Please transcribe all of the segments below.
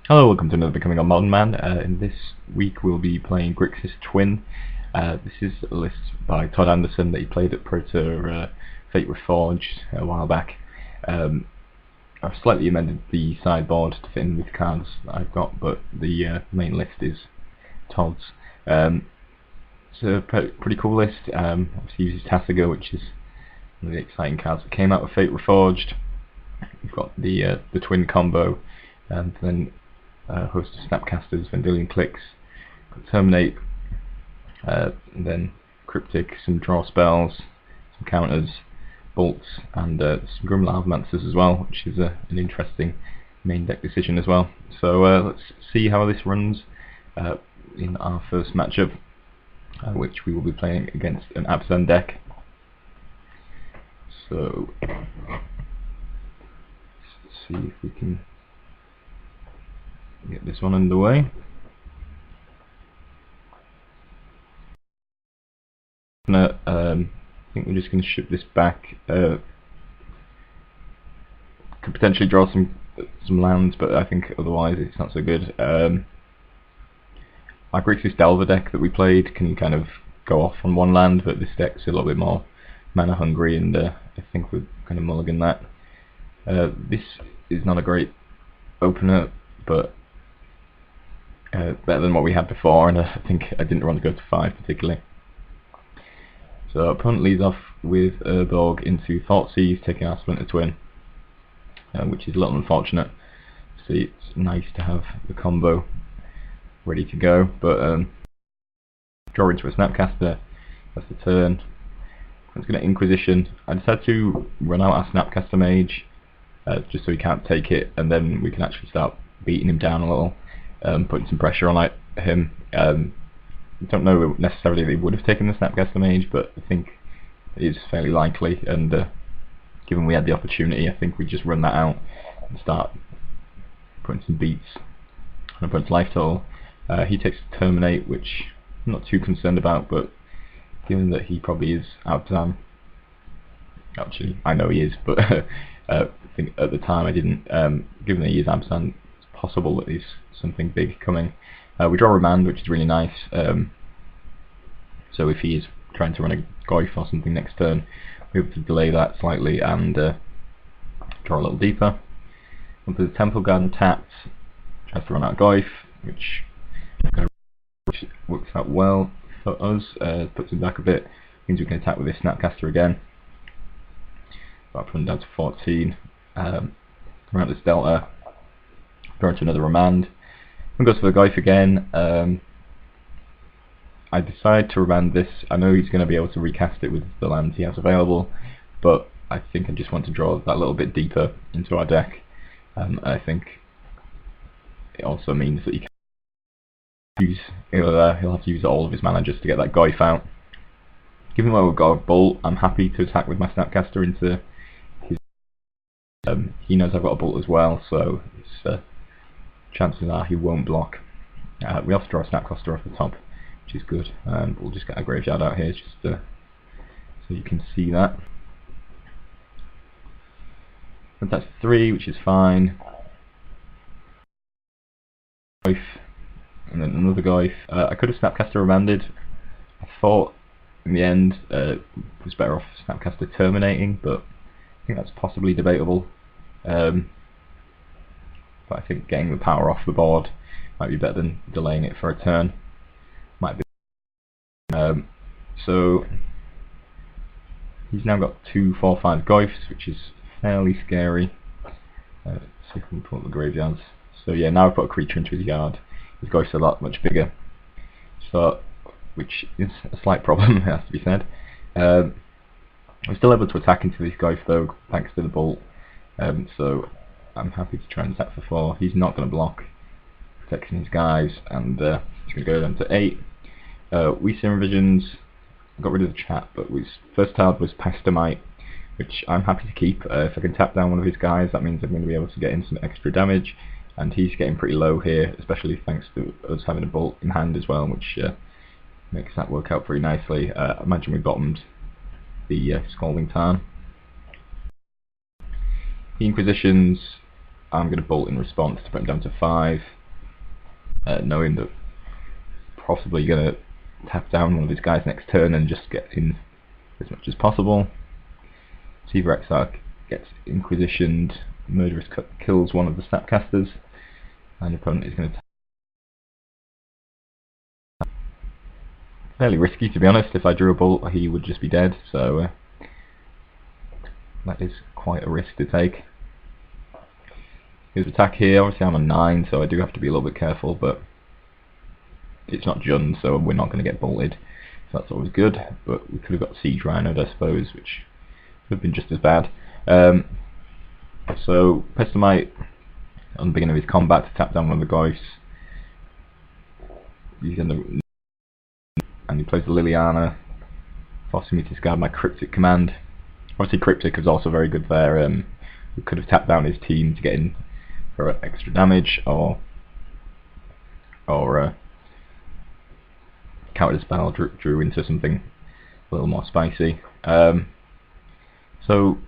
Hello, welcome to another Becoming a Modern Man. In this week we'll be playing Grixis Twin. This is a list by Todd Anderson that he played at Proto Fate Reforged a while back. I've slightly amended the sideboard to fit in with cards that I've got, but the main list is Todd's. It's a pretty cool list. Obviously uses Tassiger, which is one of the exciting cards that came out of Fate Reforged. We've got the Twin combo, and then a host of Snapcasters, Vendilion Clicks, Terminate, and then Cryptic, some draw spells, some counters, bolts, and some Grim Larvemancers as well, which is an interesting main deck decision as well. So let's see how this runs in our first matchup, which we will be playing against an Abzan deck. So let's see if we can get this one underway. I think we're just going to ship this back. Could potentially draw some lands, but I think otherwise it's not so good. Our Grixis Delver deck that we played can kind of go off on one land, but this deck's a little bit more mana hungry, and I think we're kind of mulligan that. This is not a great opener, but better than what we had before, and I think I didn't want to go to 5 particularly. So our opponent leads off with Urborg into Thoughtseize, taking our Splinter Twin, which is a little unfortunate. So it's nice to have the combo ready to go, but draw into a Snapcaster. That's the turn. It's going to Inquisition. I decided to run out our Snapcaster Mage just so he can't take it, and then we can actually start beating him down a little. Putting some pressure on him. I don't know necessarily they would have taken the Snapcaster Mage, but I think it is fairly likely, and given we had the opportunity, I think we just run that out and start putting some beats on opponent's life total. He takes Terminate, which I'm not too concerned about, but given that he probably is Abzan, actually I know he is, but I think at the time I didn't, given that he is Abzan, possible that there's something big coming. We draw Remand, which is really nice, so if he is trying to run a Goyf or something next turn, we're able to delay that slightly and draw a little deeper. Once the Temple Garden tapped, tries to run out Goyf, which works out well for us, puts him back a bit, means we can attack with this Snapcaster again. So I'll put him down to 14, around this Delta, draw into another Remand, and goes for the Goyf again. I decide to remand this. I know he's going to be able to recast it with the lands he has available, but I think I just want to draw that little bit deeper into our deck. I think it also means that he can use, he'll have to use all of his mana just to get that Goyf out. Given that we've got a Bolt, I'm happy to attack with my Snapcaster into his. He knows I've got a Bolt as well, so it's chances are he won't block. We also draw a Snapcaster off the top, which is good, and we'll just get our graveyard out here just so you can see that. And that's 3, which is fine. Goyf, and then another Goyf. I could have Snapcaster remanded. I thought in the end it was better off Snapcaster terminating, but I think that's possibly debatable. But I think getting the power off the board might be better than delaying it for a turn. Might be. So he's now got 2 4/5 Goyfs, which is fairly scary. Let's see if we can pull up the graveyards. So yeah, now I've put a creature into his yard. His Goyfs are a lot much bigger, so which is a slight problem, it has to be said. I'm still able to attack into this Goyf though, thanks to the Bolt. So I'm happy to try and attack for 4. He's not going to block, protecting his guys, and he's going to go down to 8. We Sim Visions, got rid of the chat, but his first card was Pestamite, which I'm happy to keep. If I can tap down one of his guys, that means I'm going to be able to get in some extra damage, and he's getting pretty low here, especially thanks to us having a Bolt in hand as well, which makes that work out pretty nicely. I imagine we bottomed the Scalding Tarn. The Inquisitions, I'm going to Bolt in response to put him down to 5. knowing that possibly you're going to tap down one of his guys next turn and just get in as much as possible. See if Grixis gets Inquisitioned, Murderous kills one of the Snapcasters, and the opponent is going to fairly risky, to be honest. If I drew a bolt, he would just be dead, so that is quite a risk to take. His attack here, obviously I'm on 9, so I do have to be a little bit careful, but it's not Jund, so we're not going to get bolted, so that's always good. But we could have got Siege Rhinoed, I suppose, which would have been just as bad. So Pestamite, on the beginning of his combat, to tap down one of the Goyfs, and he plays the Liliana, forcing me to discard my Cryptic command. Obviously Cryptic is also very good there. We could have tapped down his team to get in for extra damage, or counter spell drew into something a little more spicy. So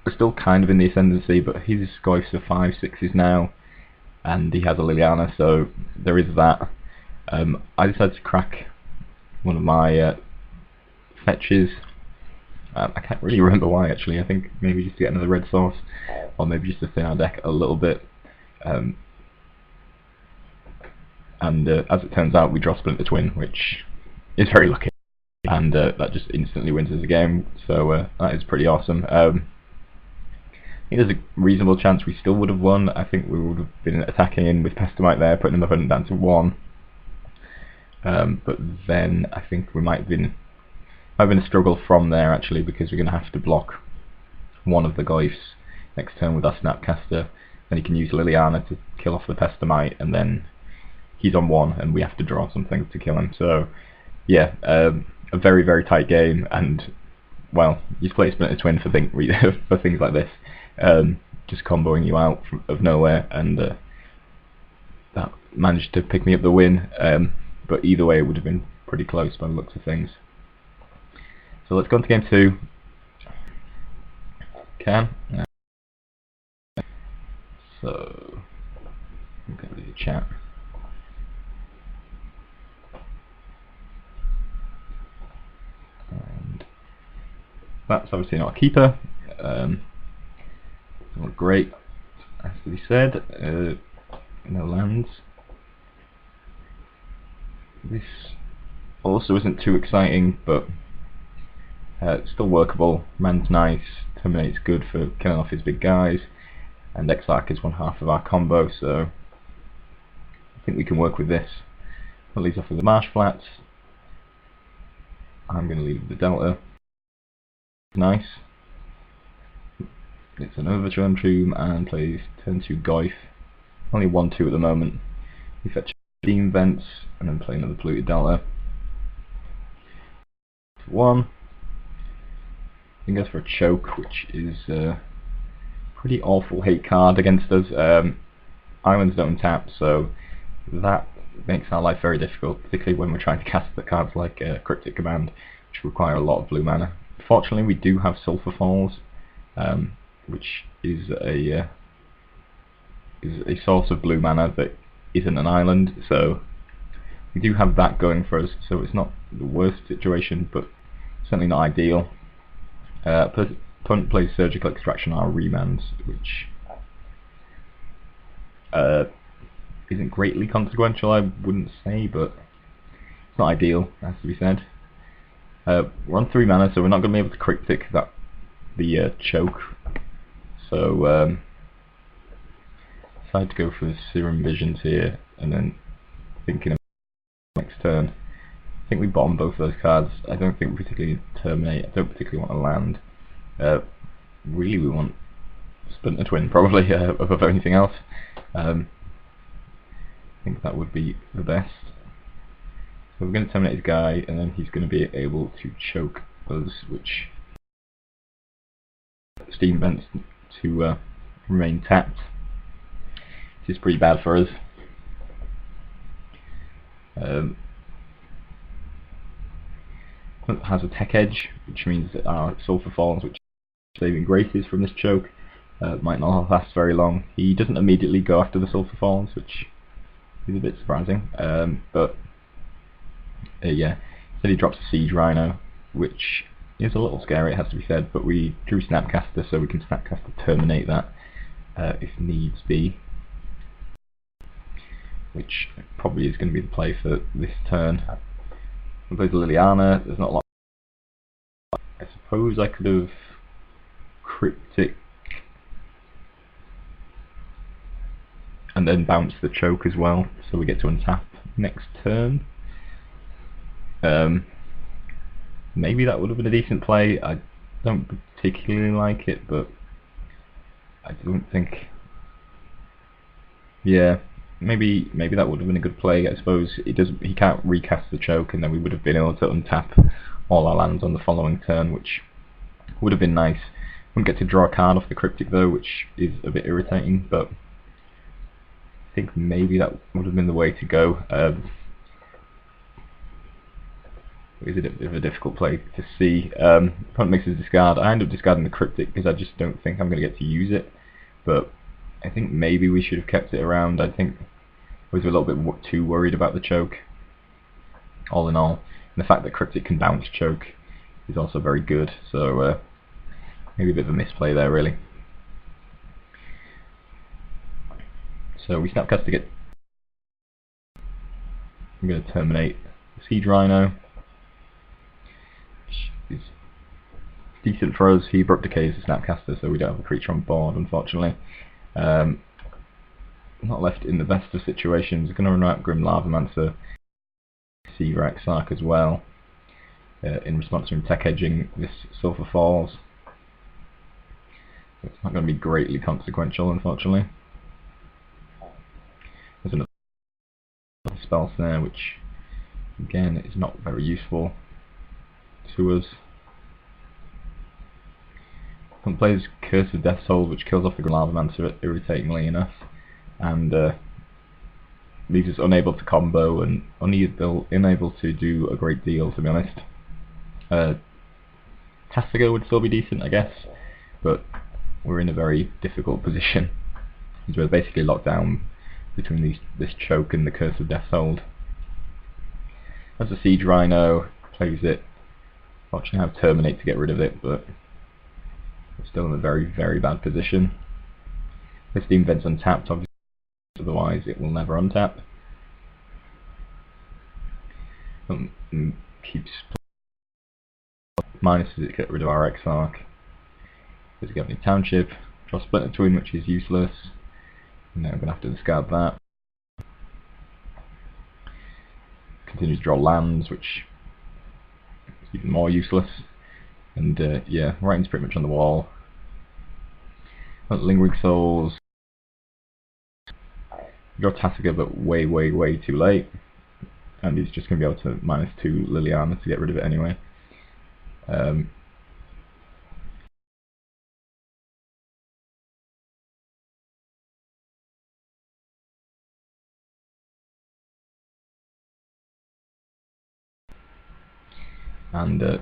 we're still kind of in the ascendancy, but his Goyfs are 5/6s now, and he has a Liliana, so there is that. I decided to crack one of my fetches. I can't really remember why, actually. I think maybe just to get another red source, or maybe just to thin our deck a little bit. And as it turns out, we draw Splinter Twin, which is very lucky, and that just instantly wins us the game, so that is pretty awesome. I think there's a reasonable chance we still would have won. I think we would have been attacking in with Pestamite there, putting the opponent down to 1. But then I think we might have been a struggle from there, actually, because we're going to have to block one of the Goyfs next turn with our Snapcaster. Then he can use Liliana to kill off the Pestamite, and then he's on 1 and we have to draw something to kill him. So yeah, a very, very tight game, and well, you play Splinter Twin for things like this, just comboing you out of nowhere, and that managed to pick me up the win. But either way, it would have been pretty close by the looks of things. So let's go on to game 2. So I'm going to do the chat. And that's obviously not a keeper. Not great, as we said. No lands. This also isn't too exciting, but it's still workable. Man's nice, Terminate's good for killing off his big guys, and Exarch is 1/2 of our combo, so I think we can work with this. That leaves off with the Marsh Flats. I'm going to leave the Delta. Nice. It's an Overturn Tomb and plays turn 2 Goyf. Only 1/2 at the moment. We fetch Steam Vents and then play another Polluted Delta. 1. I think goes for a Choke, which is a pretty awful hate card against us. Islands don't tap, so that makes our life very difficult, particularly when we're trying to cast the cards like Cryptic Command, which require a lot of blue mana. Fortunately, we do have Sulphur Falls, which is a source of blue mana that isn't an island, so we do have that going for us, so it's not the worst situation, but certainly not ideal. Opponent plays Surgical Extraction or Remands, which isn't greatly consequential, I wouldn't say, but it's not ideal, has to be said. We're on 3 mana, so we're not going to be able to Cryptic the Choke, so decided to go for the Serum Visions here, and then thinking of next turn. I think we bottom both those cards. I don't think we particularly need to Terminate. I don't particularly want to land. Really, we want Splinter Twin probably above anything else. I think that would be the best. So we're going to terminate his guy, and then he's going to be able to choke us, which Steam Vents to remain tapped. This is pretty bad for us. Has a Tech Edge, which means that our Sulphur Falls, which is saving Grixis from this choke, might not last very long. He doesn't immediately go after the Sulphur Falls, which is a bit surprising. But yeah, instead he drops a Siege Rhino, which is a little scary, it has to be said, but we drew Snapcaster, so we can Snapcaster terminate that if needs be, which probably is going to be the play for this turn. We play the Liliana, there's not a lot. I suppose I could have Cryptic and then bounce the choke as well, so we get to untap next turn. Maybe that would have been a decent play. I don't particularly like it, but I don't think. Yeah, maybe that would have been a good play. I suppose he can't recast the choke, and then we would have been able to untap all our lands on the following turn, which would have been nice. Wouldn't get to draw a card off the Cryptic though, which is a bit irritating, but I think maybe that would have been the way to go. It's a bit of a difficult play to see. Opponent makes his discard. I end up discarding the Cryptic because I just don't think I'm going to get to use it, but I think maybe we should have kept it around. I think I was a little bit too worried about the choke, all in all. And the fact that Cryptic can bounce choke is also very good, so maybe a bit of a misplay there, really. So we Snapcast to get. I'm going to terminate the Siege Rhino, which is decent for us. He abrupt decays the Snapcaster, so we don't have a creature on board, unfortunately. Not left in the best of situations. We're going to run out Grim Lavamancer, Seaver Exarch as well, in response to him tech edging this Sulphur Falls. It's not going to be greatly consequential, unfortunately. There's another spell there, which again is not very useful to us. Someone plays Curse of Death Souls, which kills off the Grim Lavamancer irritatingly enough, and leaves us unable to combo and unable to do a great deal, to be honest. Tassiger would still be decent, I guess, but we're in a very difficult position. We're basically locked down between this choke and the Curse of Death Souls. That's a Siege Rhino, plays it. Fortunately I have Terminate to get rid of it, but we're still in a very, very bad position. This Steam Vent's untapped, obviously, otherwise it will never untap. Keeps minuses it to get rid of our Exarch. Doesn't get any Township. Draw Splinter Twin, which is useless. Now I'm going to have to discard that. Continue to draw lands, which is even more useless. And yeah, writing's pretty much on the wall. Lingering Souls. Draw Tassiger, but way, way, way too late. And he's just going to be able to -2 Liliana to get rid of it anyway. And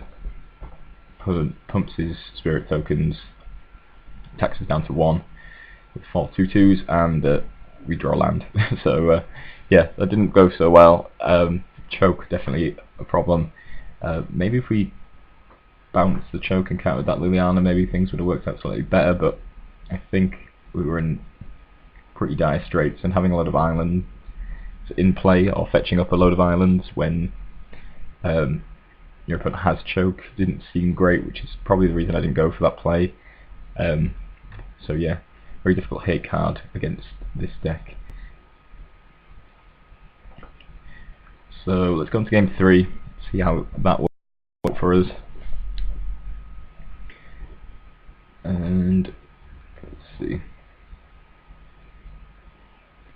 pumps his spirit tokens, taxes down to 1 with 4 2/2s, and we draw land. So yeah, that didn't go so well. Choke, definitely a problem. Maybe if we bounced the choke and countered that Liliana, maybe things would have worked out slightly better, but I think we were in pretty dire straits, and having a lot of islands in play or fetching up a load of islands when your opponent has choke didn't seem great, which is probably the reason I didn't go for that play. So yeah, very difficult hate card against this deck. So let's go into game 3, see how that worked for us. And let's see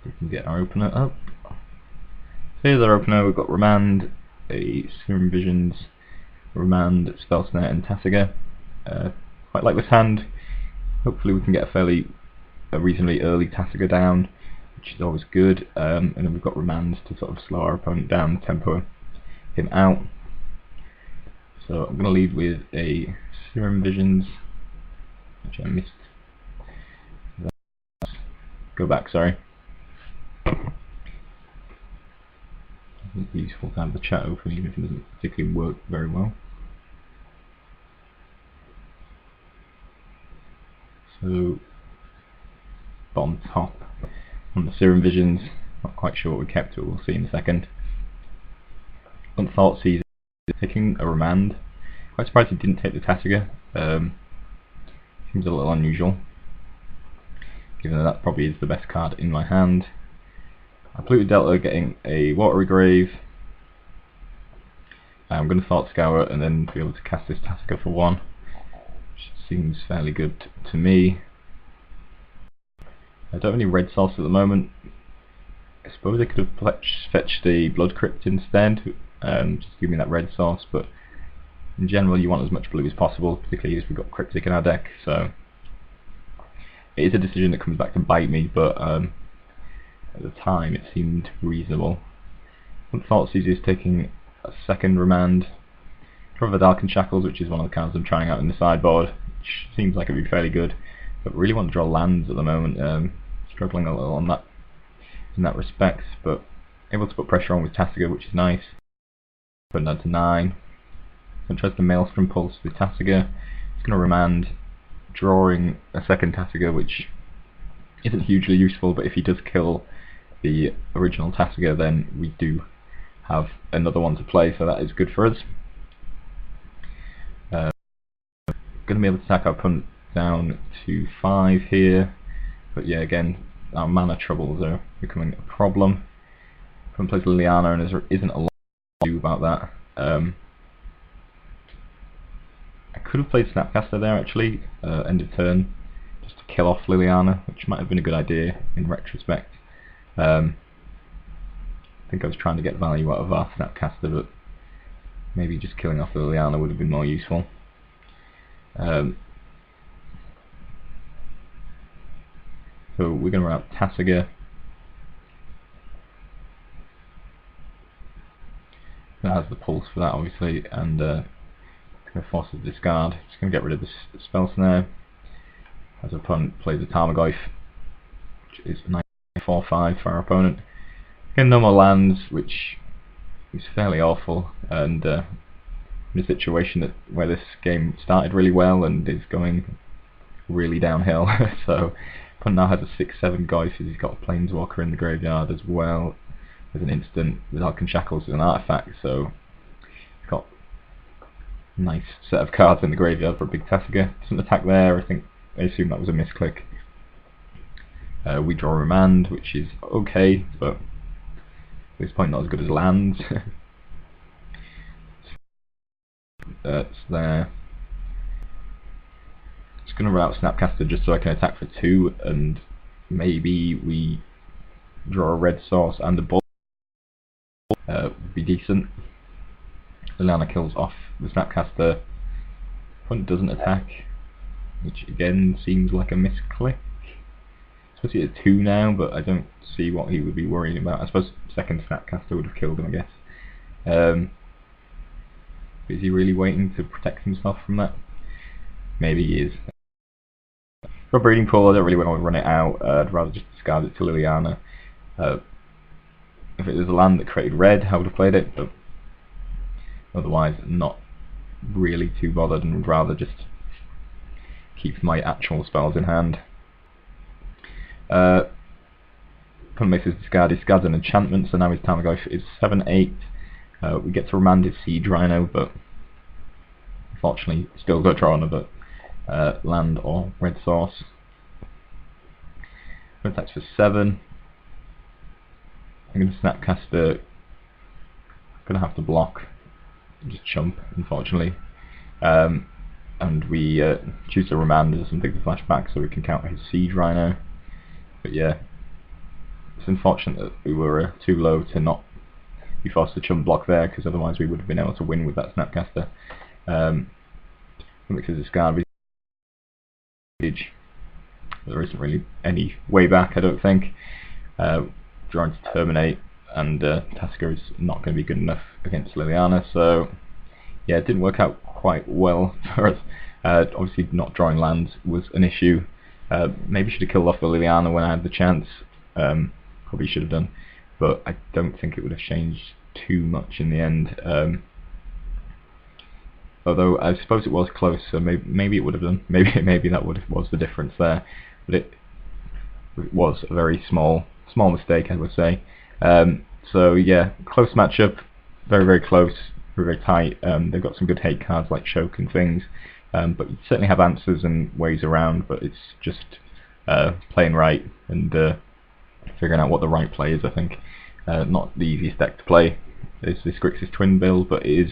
if we can get our opener up. So here's our opener. We've got Remand, a Serum Visions, Remand, Spell Snare, and Tassiger. Quite like this hand. Hopefully we can get a reasonably early Tassiger down, which is always good. And then we've got Remand to sort of slow our opponent down, tempo him out. So I'm going to lead with a Serum Visions, which I missed. Go back, sorry. It's useful to have the chat open even if it doesn't particularly work very well. So, bottom top on the Serum Visions, not quite sure what we kept, but we'll see in a second. On Thoughtseize, taking a remand. Quite surprised he didn't take the Tasiga. Seems a little unusual, given that probably is the best card in my hand. I Polluted Delta getting a Watery Grave. I'm going to Thought Scour and then be able to cast this Tasiga for 1, which seems fairly good to me. I don't have any red source at the moment. I suppose I could have fetched the Blood Crypt instead, just give me that red source, but in general you want as much blue as possible, particularly as we've got Cryptic in our deck, so it is a decision that comes back to bite me, but at the time it seemed reasonable. Thoughtseize is taking a second remand. Draw the Darkened Shackles, which is one of the cards I'm trying out in the sideboard, which seems like it would be fairly good, but really want to draw lands at the moment. Struggling a little on that in that respect, but able to put pressure on with Tasiga, which is nice. Putting that to 9. Then tries the Maelstrom Pulse with Tasiga. It's going to remand, drawing a second Tasiga, which isn't hugely useful, but if he does kill the original Tasiga, then we do have another one to play, so that is good for us. Going to be able to attack our opponent down to 5 here, but yeah, again, our mana troubles are becoming a problem. Opponent plays Liliana and there isn't a lot to do about that. I could have played Snapcaster there actually, end of turn, just to kill off Liliana, which might have been a good idea in retrospect. I think I was trying to get value out of our Snapcaster, but maybe just killing off Liliana would have been more useful. So we're going to run out Tasiga. That has the pulse for that obviously, and going to force the discard. Just going to get rid of this spell snare. As our opponent plays a Tarmogoyf, which is 9/4/5 for our opponent. Again, no more lands, which is fairly awful, and in a situation where this game started really well and is going really downhill. So opponent now has a 6/7 Goyf, as he's got a Planeswalker in the graveyard as well as an instant with Darkened Shackles as an artifact, so he's got a nice set of cards in the graveyard for a big Tasiga. Doesn't attack there, I assume that was a misclick. We draw a remand, which is okay, but at this point not as good as lands. That's there. Just going to run out Snapcaster just so I can attack for 2, and maybe we draw a red source and a ball. Would be decent. Liliana kills off the Snapcaster. Opponent doesn't attack, which again seems like a misclick. Supposed to be at 2 now, but I don't see what he would be worrying about. I suppose second Snapcaster would have killed him, I guess. Is he really waiting to protect himself from that? Maybe he is. For a Breeding Pool, I don't really want to run it out. I'd rather just discard it to Liliana. If it was a land that created red, I would have played it, but otherwise not really too bothered, and would rather just keep my actual spells in hand. Opponent makes his discard, he discards an enchantment, so now his Tarmogoyf is 7/8. We get to remand his Siege Rhino, but unfortunately still got to draw another land or red source. Attacks for 7. I'm going to Snapcaster, going to have to block, just chump unfortunately, and we choose to remand as something to flashback so we can counter his Siege Rhino. But yeah, it's unfortunate that we were too low to not be forced to chump block there, because otherwise we would have been able to win with that Snapcaster. Because discard there isn't really any way back, I don't think. Drawing to terminate, and Tasiga is not going to be good enough against Liliana, so yeah, it didn't work out quite well for us. Obviously not drawing lands was an issue. Maybe should have killed off the Liliana when I had the chance. Probably should have done, but I don't think it would have changed too much in the end. Although I suppose it was close, so maybe it would have done. Maybe that was the difference there. But it was a very small mistake, I would say. So yeah, close matchup, very close, very tight. They've got some good hate cards like choke and things, but you certainly have answers and ways around. But it's just playing right and figuring out what the right play is. I think not the easiest deck to play is this Grixis twin build, but it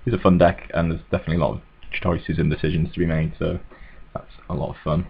is a fun deck, and there's definitely a lot of choices and decisions to be made. So that's a lot of fun.